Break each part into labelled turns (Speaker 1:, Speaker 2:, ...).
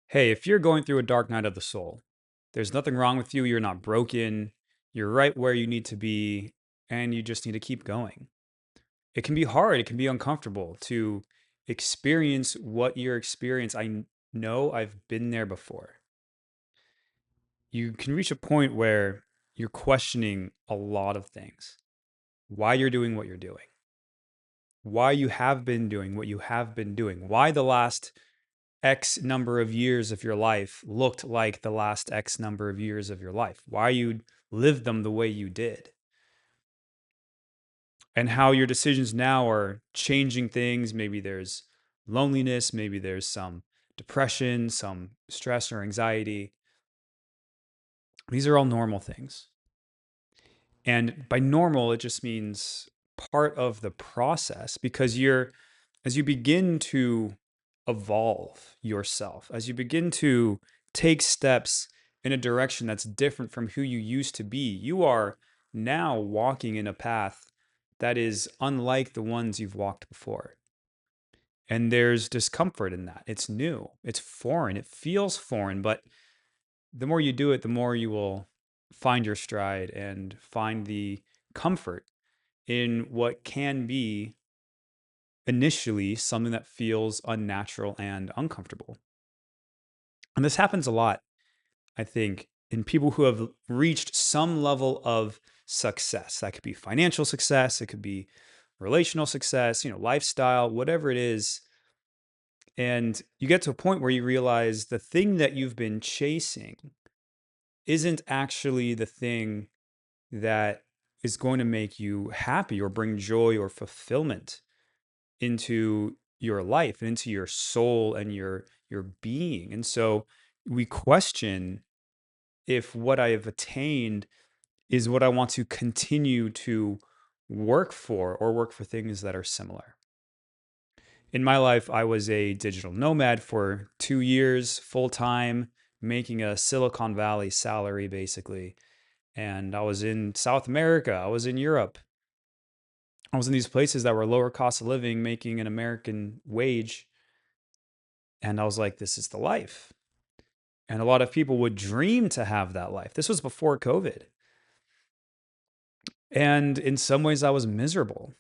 Speaker 1: Hey, if you're going through a dark night of the soul, there's nothing wrong with you. You're not broken. You're right where you need to be, and you just need to keep going. It can be hard. It can be uncomfortable to experience what you're experiencing. Know I've been there before. You can reach a point where you're questioning a lot of things. Why you're doing what you're doing. Why you have been doing what you have been doing. Why the last X number of years of your life looked like the last X number of years of your life, why you lived them the way you did, and how your decisions now are changing things. Maybe there's loneliness, maybe there's some depression, some stress or anxiety. These are all normal things. And by normal, it just means part of the process because as you begin to evolve yourself, as you begin to take steps in a direction that's different from who you used to be, you are now walking in a path that is unlike the ones you've walked before. And there's discomfort in that. It's new, it's foreign, it feels foreign, but the more you do it, the more you will find your stride and find the comfort in what can be initially something that feels unnatural and uncomfortable. And this happens a lot, I think, in people who have reached some level of success. That could be financial success, it could be relational success, lifestyle, whatever it is. And you get to a point where you realize the thing that you've been chasing isn't actually the thing that is going to make you happy or bring joy or fulfillment into your life and into your soul and your being. And so we question if what I have attained is what I want to continue to work for or work for things that are similar. In my life, I was a digital nomad for 2 years full time, making a Silicon Valley salary basically. And I was in South America, I was in Europe, I was in these places that were lower cost of living, making an American wage. And I was like, this is the life. And a lot of people would dream to have that life. This was before COVID. And in some ways, I was miserable.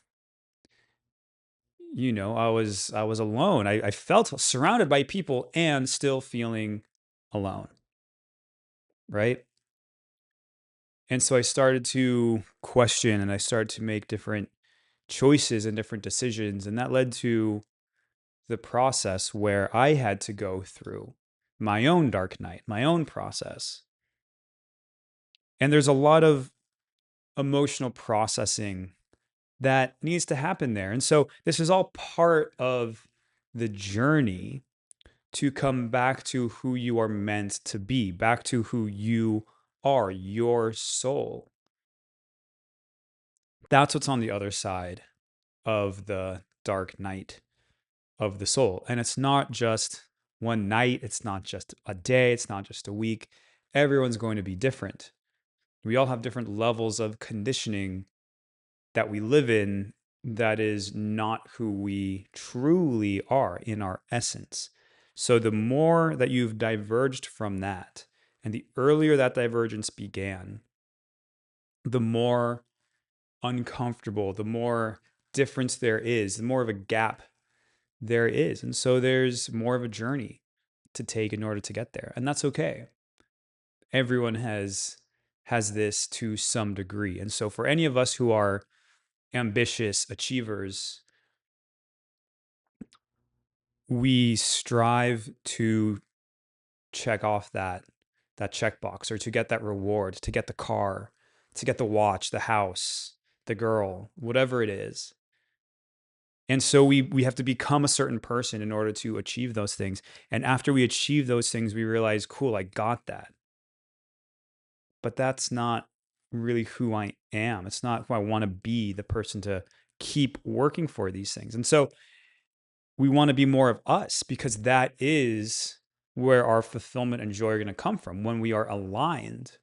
Speaker 1: I was alone. I felt surrounded by people and still feeling alone. Right. And so I started to question and I started to make different choices and different decisions. And that led to the process where I had to go through my own dark night, my own process. And there's a lot of emotional processing that needs to happen there. And so this is all part of the journey to come back to who you are meant to be, back to who you are, your soul. That's what's on the other side of the dark night of the soul. And it's not just one night, it's not just a day, it's not just a week. Everyone's going to be different. We all have different levels of conditioning that we live in that is not who we truly are in our essence. So the more that you've diverged from that, and the earlier that divergence began, the more uncomfortable, the more difference there is, the more of a gap there is. And so there's more of a journey to take in order to get there. And that's okay. Everyone has this to some degree. And so for any of us who are ambitious achievers, we strive to check off that checkbox or to get that reward, to get the car, to get the watch, the house, the girl, whatever it is. And so we have to become a certain person in order to achieve those things. And after we achieve those things, we realize, cool, I got that. But that's not really who I am. It's not who I want to be, the person to keep working for these things. And so we want to be more of us because that is where our fulfillment and joy are going to come from when we are aligned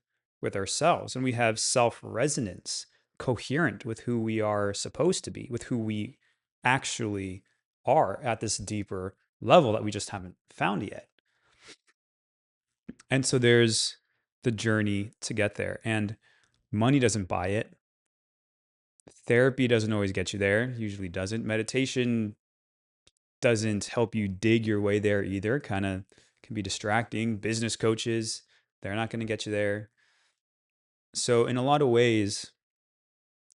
Speaker 1: with ourselves and we have self resonance coherent with who we are supposed to be, with who we actually are at this deeper level that we just haven't found yet. And so there's the journey to get there. And money doesn't buy it. Therapy doesn't always get you there, usually doesn't. Meditation doesn't help you dig your way there either. Kind of can be distracting. Business coaches, they're not going to get you there. So, in a lot of ways,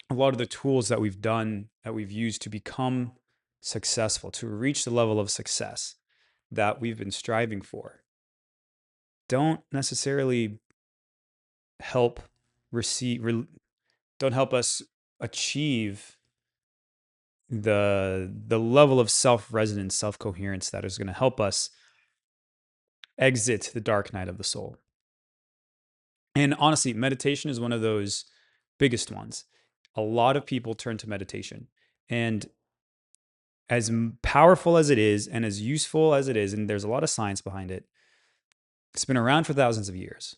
Speaker 1: a lot of the tools that we've done, that we've used to become successful, to reach the level of success that we've been striving for, don't necessarily help don't help us achieve the level of self-resonance, self-coherence that is going to help us exit the dark night of the soul. And honestly, meditation is one of those biggest ones. A lot of people turn to meditation. And as powerful as it is and as useful as it is, and there's a lot of science behind it, it's been around for thousands of years.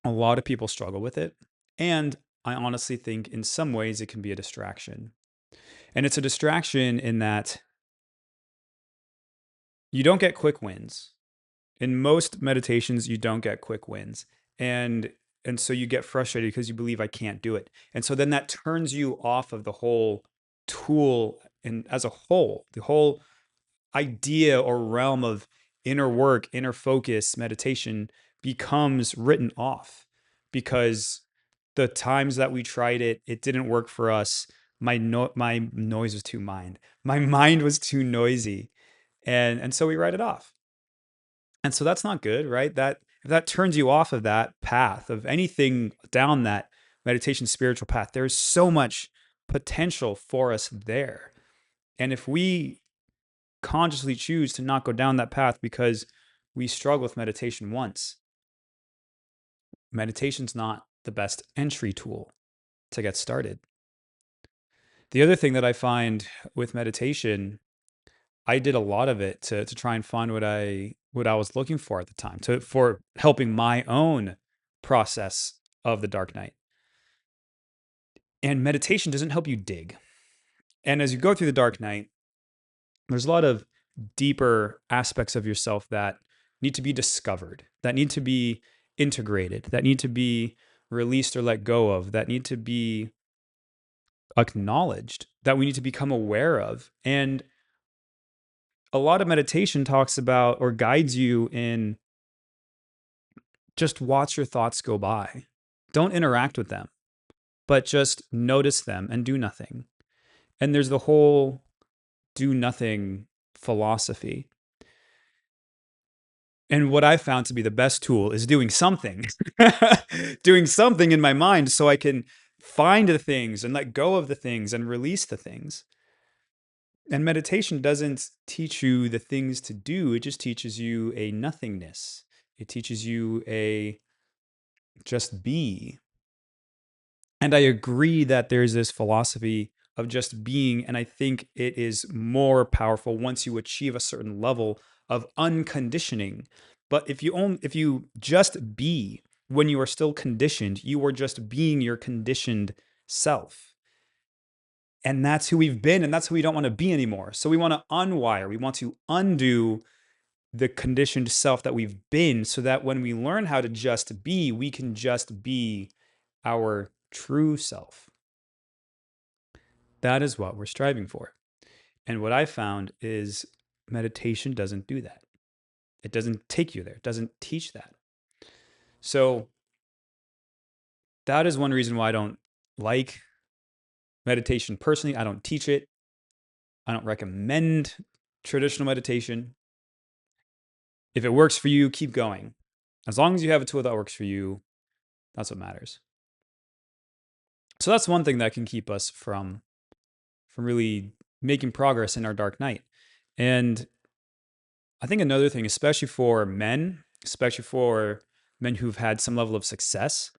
Speaker 1: A lot of people struggle with it. And I honestly think in some ways it can be a distraction. And it's a distraction in that you don't get quick wins. In most meditations, you don't get quick wins. And so you get frustrated because you believe I can't do it. And so then that turns you off of the whole tool and as a whole, the whole idea or realm of inner work, inner focus, meditation becomes written off because the times that we tried it, it didn't work for us. My noise was too mind. My mind was too noisy. And so we write it off. And so that's not good, right? That if that turns you off of that path of anything down that meditation spiritual path, there's so much potential for us there. And if we consciously choose to not go down that path because we struggle with meditation once, meditation's not the best entry tool to get started. The other thing that I find with meditation, I did a lot of it to try and find what I was looking for at the time, for helping my own process of the dark night. And meditation doesn't help you dig. And as you go through the dark night, there's a lot of deeper aspects of yourself that need to be discovered, that need to be integrated, that need to be released or let go of, that need to be acknowledged, that we need to become aware of. And a lot of meditation talks about or guides you in just watch your thoughts go by. Don't interact with them, but just notice them and do nothing. And there's the whole do nothing philosophy. And what I found to be the best tool is doing something, doing something in my mind so I can find the things and let go of the things and release the things. And meditation doesn't teach you the things to do, it just teaches you a nothingness. It teaches you a just be. And I agree that there's this philosophy of just being, and I think it is more powerful once you achieve a certain level of unconditioning. But if you just be when you are still conditioned, you are just being your conditioned self. And that's who we've been, and that's who we don't want to be anymore. So we want to unwire, we want to undo the conditioned self that we've been so that when we learn how to just be, we can just be our true self. That is what we're striving for. And what I found is meditation doesn't do that. It doesn't take you there. It doesn't teach that. So that is one reason why I don't like meditation personally. I don't teach it. I don't recommend traditional meditation. If it works for you, keep going. As long as you have a tool that works for you, that's what matters. So that's one thing that can keep us from really making progress in our dark night. And I think another thing, especially for men, especially for men who've had some level of success,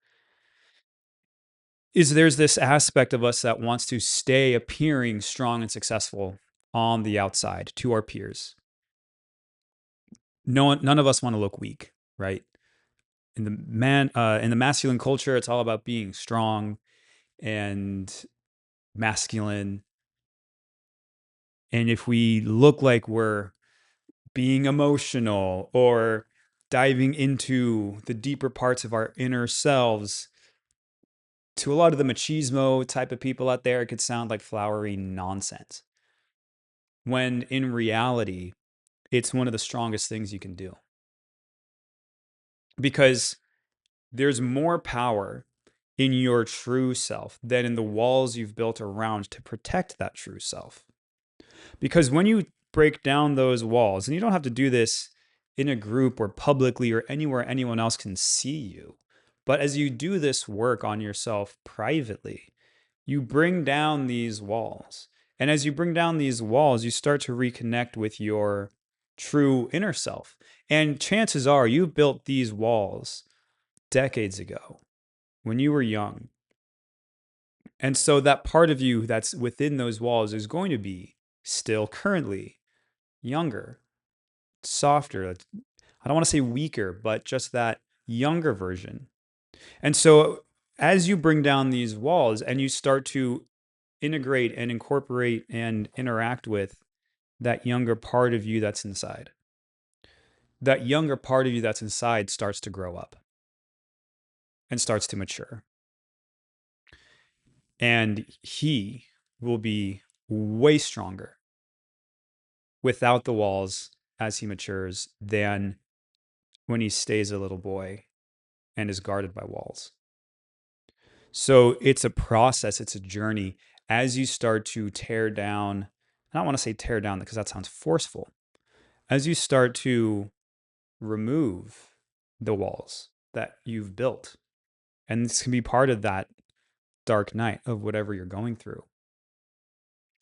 Speaker 1: is there's this aspect of us that wants to stay appearing strong and successful on the outside to our peers. None of us want to look weak, right? In the masculine culture, it's all about being strong and masculine. And if we look like we're being emotional or diving into the deeper parts of our inner selves. To a lot of the machismo type of people out there, it could sound like flowery nonsense. When in reality, it's one of the strongest things you can do. Because there's more power in your true self than in the walls you've built around to protect that true self. Because when you break down those walls, and you don't have to do this in a group or publicly or anywhere anyone else can see you, but as you do this work on yourself privately, you bring down these walls. And as you bring down these walls, you start to reconnect with your true inner self. And chances are you built these walls decades ago when you were young. And so that part of you that's within those walls is going to be still currently younger, softer. I don't want to say weaker, but just that younger version. And so as you bring down these walls and you start to integrate and incorporate and interact with that younger part of you that's inside, that younger part of you that's inside starts to grow up and starts to mature. And he will be way stronger without the walls as he matures than when he stays a little boy and is guarded by walls. So it's a process, it's a journey. As you start to tear down, I don't want to say tear down because that sounds forceful. As you start to remove the walls that you've built, and this can be part of that dark night of whatever you're going through.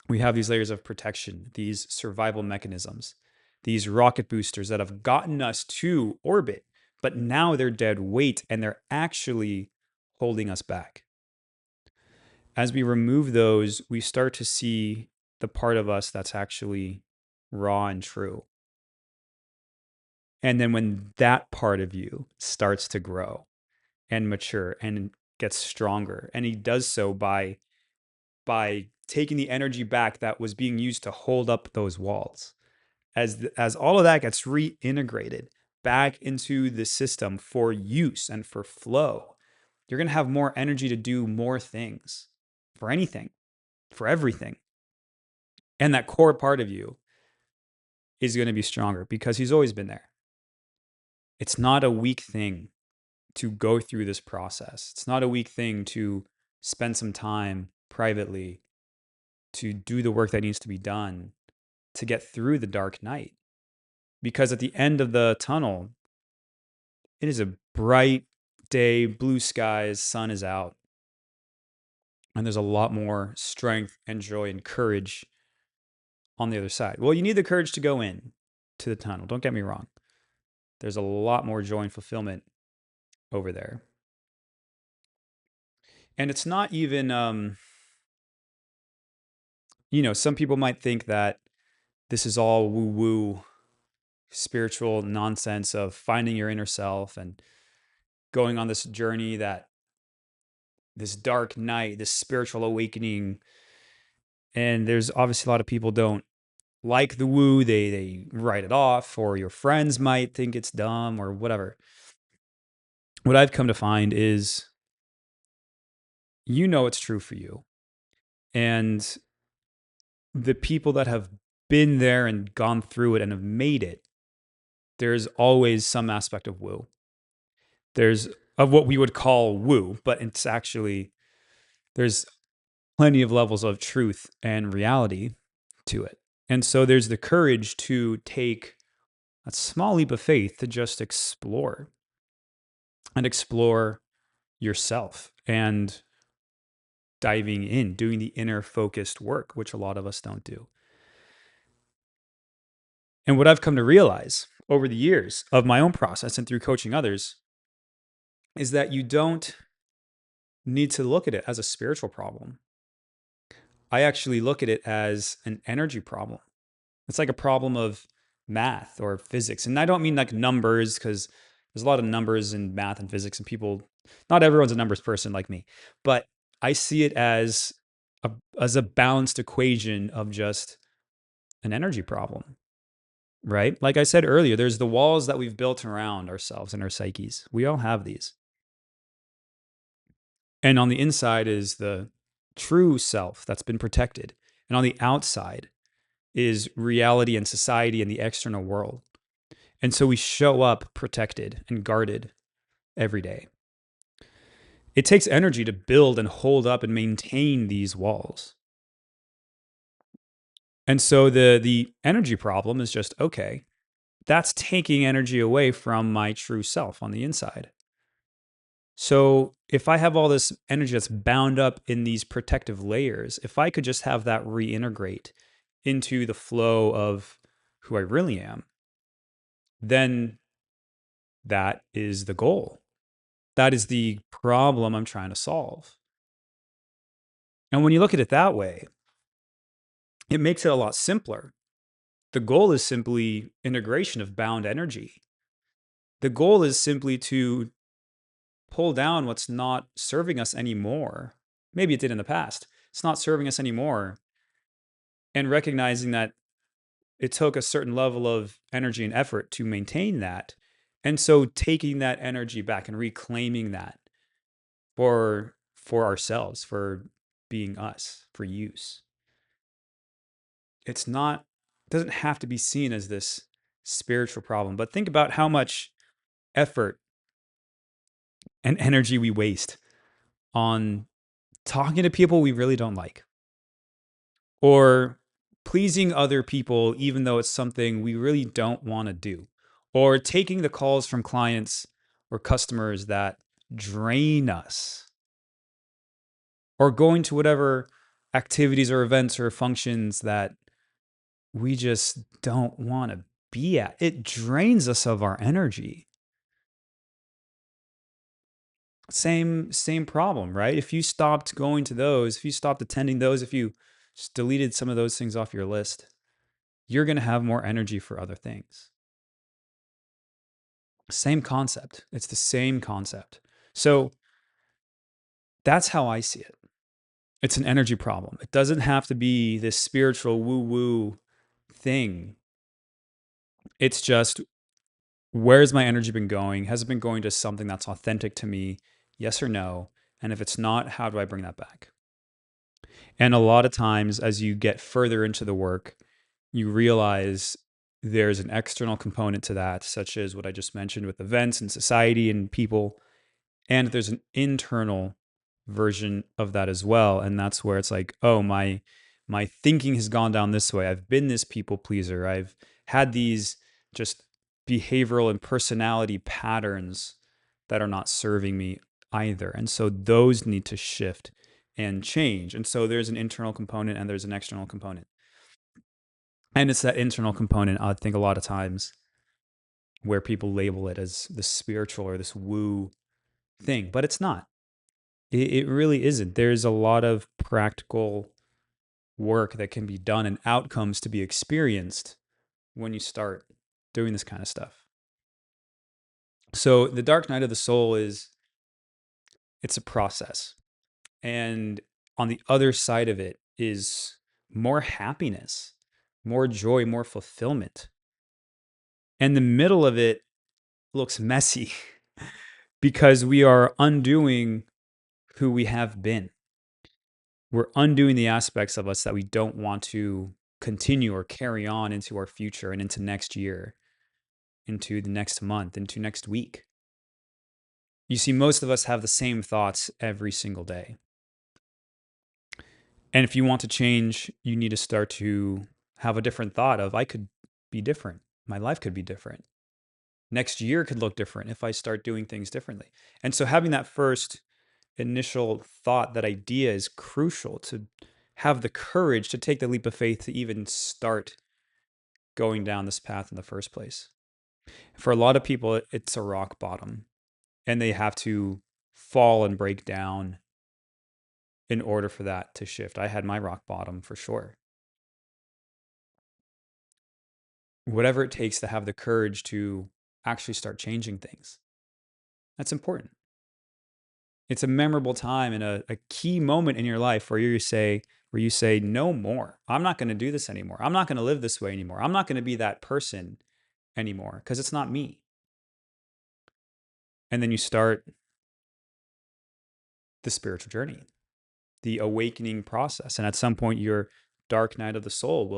Speaker 1: We have these layers of protection, these survival mechanisms, these rocket boosters that have gotten us to orbit, but now they're dead weight and they're actually holding us back. As we remove those, we start to see the part of us that's actually raw and true. And then when that part of you starts to grow and mature and gets stronger, and he does so by taking the energy back that was being used to hold up those walls. As all of that gets reintegrated back into the system for use and for flow, you're going to have more energy to do more things for anything, for everything. And that core part of you is going to be stronger because he's always been there. It's not a weak thing to go through this process. It's not a weak thing to spend some time privately to do the work that needs to be done to get through the dark night. Because at the end of the tunnel, it is a bright day, blue skies, sun is out. And there's a lot more strength and joy and courage on the other side. Well, you need the courage to go in to the tunnel. Don't get me wrong. There's a lot more joy and fulfillment over there. And it's not even, some people might think that this is all woo woo spiritual nonsense of finding your inner self and going on this journey, that this dark night, this spiritual awakening. And there's obviously a lot of people don't like the woo. They write it off, or your friends might think it's dumb or whatever. What I've come to find is it's true for you. And the people that have been there and gone through it and have made it, there's always some aspect of woo. There's of what we would call woo, but it's actually, there's plenty of levels of truth and reality to it. And so there's the courage to take a small leap of faith to just explore and explore yourself and diving in, doing the inner focused work, which a lot of us don't do. And what I've come to realize over the years of my own process and through coaching others is that you don't need to look at it as a spiritual problem. I actually look at it as an energy problem. It's like a problem of math or physics. And I don't mean like numbers, because there's a lot of numbers in math and physics, and not everyone's a numbers person like me. But I see it as a balanced equation of just an energy problem. right? Like I said earlier, there's the walls that we've built around ourselves and our psyches. We all have these. And on the inside is the true self that's been protected. And on the outside is reality and society and the external world. And so we show up protected and guarded every day. It takes energy to build and hold up and maintain these walls. And so the energy problem is just, okay, that's taking energy away from my true self on the inside. So if I have all this energy that's bound up in these protective layers, if I could just have that reintegrate into the flow of who I really am, then that is the goal. That is the problem I'm trying to solve. And when you look at it that way, it makes it a lot simpler. The goal is simply integration of bound energy. The goal is simply to pull down what's not serving us anymore. Maybe it did in the past. It's not serving us anymore. And recognizing that it took a certain level of energy and effort to maintain that. And so taking that energy back and reclaiming that for ourselves, for being us, for use. It's not, it doesn't have to be seen as this spiritual problem, but think about how much effort and energy we waste on talking to people we really don't like, or pleasing other people even though it's something we really don't want to do, or taking the calls from clients or customers that drain us, or going to whatever activities or events or functions that we just don't want to be at. It drains us of our energy. Same problem, right? If you stopped going to those, if you stopped attending those, if you just deleted some of those things off your list, you're going to have more energy for other things. Same concept. It's the same concept. So that's how I see it. It's an energy problem. It doesn't have to be this spiritual woo-woo thing. It's just, where's my energy been going? Has it been going to something that's authentic to me? Yes or no? And if it's not, how do I bring that back? And a lot of times, as you get further into the work, you realize there's an external component to that, such as what I just mentioned with events and society and people. And there's an internal version of that as well. And that's where it's like, oh, my thinking has gone down this way. I've been this people pleaser. I've had these just behavioral and personality patterns that are not serving me either. And so those need to shift and change. And so there's an internal component and there's an external component. And it's that internal component, I think, a lot of times where people label it as the spiritual or this woo thing, but it's not. It really isn't. There's a lot of practical work that can be done and outcomes to be experienced when you start doing this kind of stuff. So the dark night of the soul it's a process. And on the other side of it is more happiness, more joy, more fulfillment. And the middle of it looks messy because we are undoing who we have been. We're undoing the aspects of us that we don't want to continue or carry on into our future and into next year, into the next month, into next week. You see, most of us have the same thoughts every single day. And if you want to change, you need to start to have a different thought of, I could be different. My life could be different. Next year could look different if I start doing things differently. And so having that first initial thought, that idea, is crucial to have the courage to take the leap of faith to even start going down this path in the first place. For a lot of people, it's a rock bottom and they have to fall and break down in order for that to shift. I had my rock bottom for sure. Whatever it takes to have the courage to actually start changing things. That's important. It's a memorable time and a key moment in your life where you say, where you say, no more. I'm not going to do this anymore. I'm not going to live this way anymore. I'm not going to be that person anymore because it's not me. And then you start the spiritual journey, the awakening process. And at some point, your dark night of the soul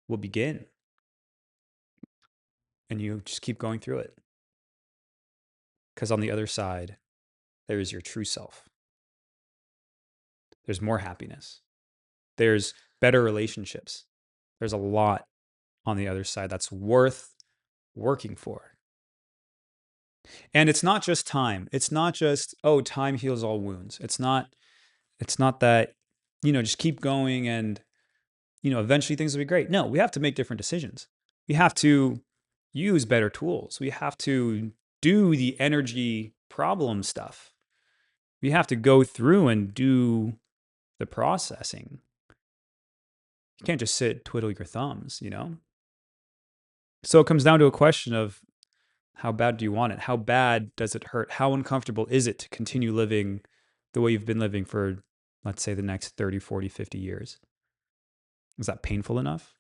Speaker 1: will begin. And you just keep going through it. Because on the other side, there is your true self. There's more happiness. There's better relationships. There's a lot on the other side that's worth working for. And it's not just time. It's not just, oh, time heals all wounds. It's not that, just keep going and, eventually things will be great. No, we have to make different decisions. We have to use better tools. We have to do the energy problem stuff. We have to go through and do the processing. You can't just sit, twiddle your thumbs, So it comes down to a question of how bad do you want it? How bad does it hurt? How uncomfortable is it to continue living the way you've been living for, let's say, the next 30, 40, 50 years? Is that painful enough?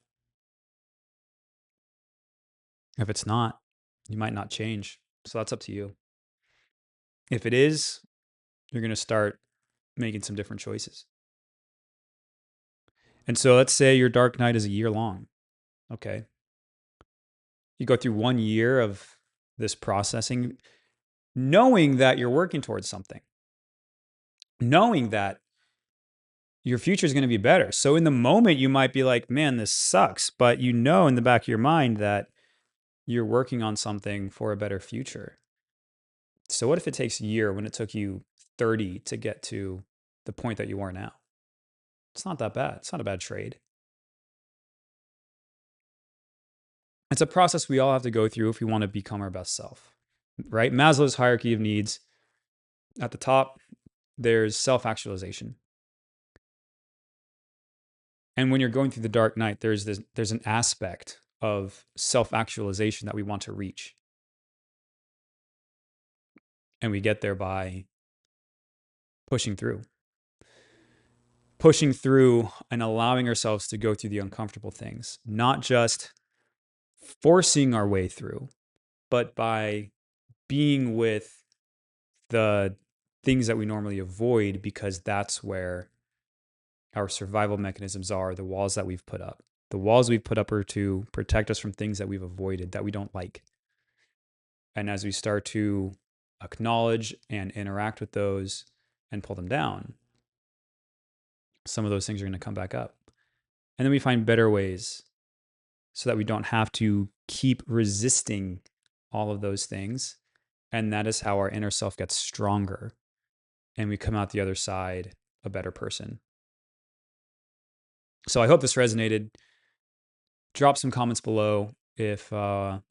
Speaker 1: If it's not, you might not change. So that's up to you. If it is, you're going to start making some different choices. And so let's say your dark night is a year long. Okay. You go through 1 year of this processing, knowing that you're working towards something, knowing that your future is going to be better. So in the moment, you might be like, man, this sucks. But you know in the back of your mind that you're working on something for a better future. So what if it takes a year when it took you 30 to get to the point that you are now? It's not that bad. It's not a bad trade. It's a process we all have to go through if we want to become our best self, right? Maslow's hierarchy of needs. At the top, there's self-actualization. And when you're going through the dark night, there's an aspect of self-actualization that we want to reach. And we get there by pushing through and allowing ourselves to go through the uncomfortable things, not just forcing our way through, but by being with the things that we normally avoid, because that's where our survival mechanisms are, the walls that we've put up. The walls we've put up are to protect us from things that we've avoided, that we don't like. And as we start to acknowledge and interact with those and pull them down, some of those things are going to come back up. And then we find better ways so that we don't have to keep resisting all of those things. And that is how our inner self gets stronger and we come out the other side a better person. So I hope this resonated. Drop some comments below if you're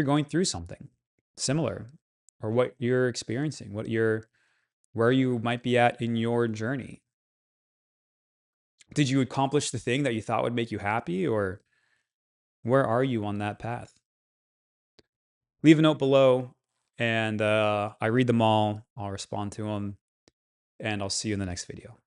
Speaker 1: going through something similar, or what you're experiencing, where you might be at in your journey. Did you accomplish the thing that you thought would make you happy, or where are you on that path? Leave a note below, and I read them all. I'll respond to them, and I'll see you in the next video.